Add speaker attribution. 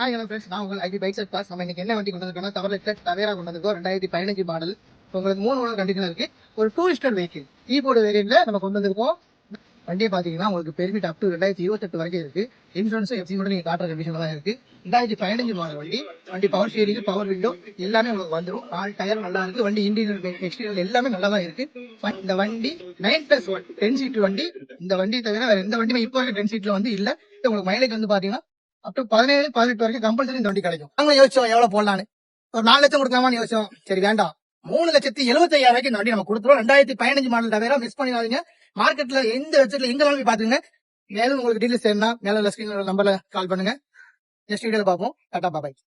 Speaker 1: Hello friends, நான் உங்கள் ID bikes class. நம்ம இன்னைக்கு என்ன வண்டி கொண்டு வந்திருக்கோம்னா தவறா டவேரா கொண்டு வந்திருக்கோம். 2015 மாடல். உங்களுக்கு 3 ஓனர் கண்டிஷன் இருக்கு. ஒரு டூரிஸ்டர் வெஹிக்கிள் கீபோர்டு வேரியன்ட்ல நம்ம கொண்டு வந்திருக்கோம். வண்டியை பாத்தீங்கன்னா உங்களுக்கு பெர்மிட் அப் டு 2028 வரைக்கும் இருக்கு. இன்சூரன்ஸும் எஃப்சி கூட நீங்க காட்டுற கண்டிஷன்ல தான் இருக்கு. 2015 மாடல் வண்டி. வண்டி பவர் ஸ்டீரிங், பவர் விண்டோ எல்லாமே உங்களுக்கு வந்துடும். 4 டயர் நல்லா இருக்கு. வண்டி இன்டீரியர் எக்ஸ்டீரியர் எல்லாமே நல்லா தான் இருக்கு. இந்த வண்டி 9+1 10 சீட் வண்டி. இந்த வண்டி தவிர வேற எந்த வண்டியுமே இப்போ 10 சீட்ல வந்து இல்ல. உங்களுக்கு மைலேஜ் வந்து பாத்தீங்கன்னா அப் டு 17 18 வரைக்கும் கம்பல்சரி இந்த வண்டி கிடைக்கும். நாங்க யோசிச்சோம் எவ்வளவு போடலான்னு. ஒரு 4 லட்சம் கொடுக்கலாமான்னு யோசிச்சோம். சரி வேண்டாம், 3,75,000 இந்த வண்டி நம்ம கொடுத்துருவோம். 2015 மாடல் தவிர மிஸ் பண்ணிடாதீங்க. மார்க்கெட்ல எந்த வெப்சைட்ல எங்க போய் பாத்துங்க. மேலும் உங்களுக்கு டீடைல்ஸ் வேணும்னா மேல ஸ்கிரீன்ல நம்பர்ல கால் பண்ணுங்க. நெக்ஸ்ட் வீடியோல பார்ப்போம். டாடா பாய்.